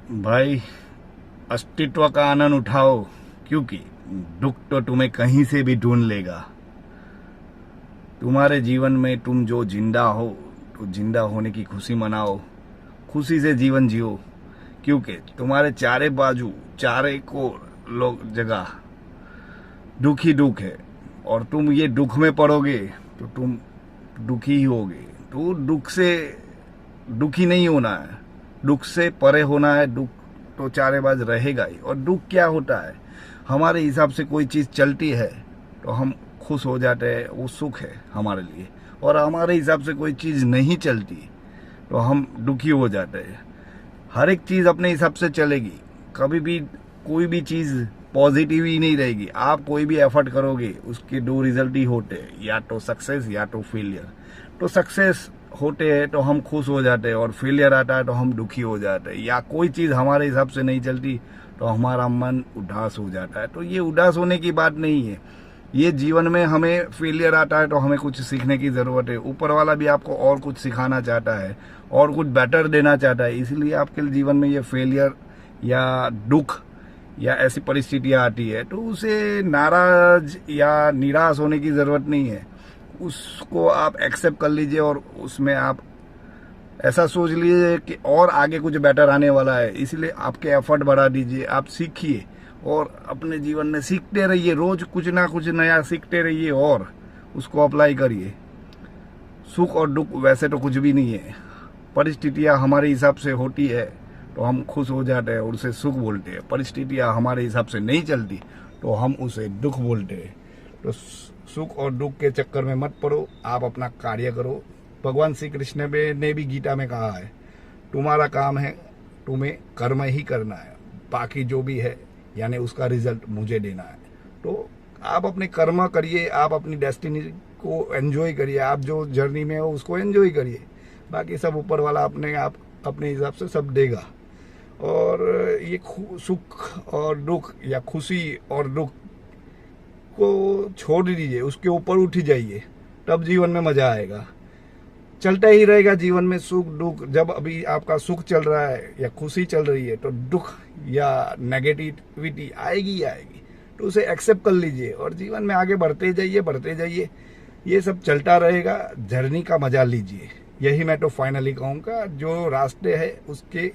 भाई, अस्तित्व का आनंद उठाओ, क्योंकि दुख तो तुम्हें कहीं से भी ढूंढ लेगा। तुम्हारे जीवन में तुम जो जिंदा हो, तो जिंदा होने की खुशी मनाओ, खुशी से जीवन जियो, क्योंकि तुम्हारे चारे बाजू, चारे को लोग जगह दुख ही दुख है। और तुम ये दुख में पड़ोगे तो तुम दुखी ही होगे। तो दुख से दुखी नहीं होना है, दुख से परे होना है। दुख तो चारेबाज रहेगा ही। और दुख क्या होता है, हमारे हिसाब से कोई चीज़ चलती है तो हम खुश हो जाते हैं, वो सुख है हमारे लिए। और हमारे हिसाब से कोई चीज़ नहीं चलती तो हम दुखी हो जाते हैं। हर एक चीज़ अपने हिसाब से चलेगी, कभी भी कोई भी चीज़ पॉजिटिव ही नहीं रहेगी। आप कोई भी एफर्ट करोगे उसके दो रिजल्ट ही होते हैं, या तो सक्सेस या तो फेलियर। तो सक्सेस होते हैं तो हम खुश हो जाते हैं, और फेलियर आता है तो हम दुखी हो जाते हैं। या कोई चीज़ हमारे हिसाब से नहीं चलती तो हमारा मन उदास हो जाता है। तो ये उदास होने की बात नहीं है। ये जीवन में हमें फेलियर आता है तो हमें कुछ सीखने की ज़रूरत है। ऊपर वाला भी आपको और कुछ सिखाना चाहता है और कुछ बेटर देना चाहता है, इसलिए आपके जीवन में ये फेलियर या दुख या ऐसी परिस्थितियाँ आती है। तो उसे नाराज या निराश होने की ज़रूरत नहीं है। उसको आप एक्सेप्ट कर लीजिए और उसमें आप ऐसा सोच लीजिए कि और आगे कुछ बेटर आने वाला है, इसलिए आपके एफर्ट बढ़ा दीजिए। आप सीखिए और अपने जीवन में सीखते रहिए, रोज कुछ ना कुछ नया सीखते रहिए और उसको अप्लाई करिए। सुख और दुख वैसे तो कुछ भी नहीं है, परिस्थितियाँ हमारे हिसाब से होती है तो हम खुश हो जाते हैं और उसे सुख बोलते हैं। परिस्थितियाँ हमारे हिसाब से नहीं चलती तो हम उसे दुख बोलते हैं। तो सुख और दुख के चक्कर में मत पड़ो, आप अपना कार्य करो। भगवान श्री कृष्ण ने भी गीता में कहा है, तुम्हारा काम है तुम्हें कर्म ही करना है, बाकी जो भी है यानी उसका रिजल्ट मुझे देना है। तो आप अपने कर्म करिए, आप अपनी डेस्टिनी को एंजॉय करिए, आप जो जर्नी में हो उसको एंजॉय करिए। बाकी सब ऊपर वाला अपने आप अपने हिसाब से सब देगा। और ये सुख और दुख या खुशी और दुख को छोड़ दीजिए, उसके ऊपर उठ जाइए, तब जीवन में मजा आएगा। चलता ही रहेगा जीवन में सुख दुख। जब अभी आपका सुख चल रहा है या खुशी चल रही है तो दुख या नेगेटिविटी आएगी ही आएगी। तो उसे एक्सेप्ट कर लीजिए और जीवन में आगे बढ़ते जाइए, बढ़ते जाइए। ये सब चलता रहेगा, जर्नी का मजा लीजिए। यही मैं तो फाइनली कहूँगा, जो रास्ते है उसके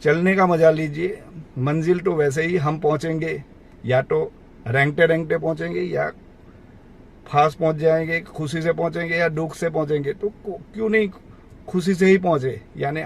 चलने का मजा लीजिए। मंजिल तो वैसे ही हम पहुँचेंगे, या तो रेंगते रेंगते पहुँचेंगे या फास्ट पहुंच जाएंगे, खुशी से पहुंचेंगे या दुख से पहुंचेंगे। तो क्यों नहीं खुशी से ही पहुंचे, यानी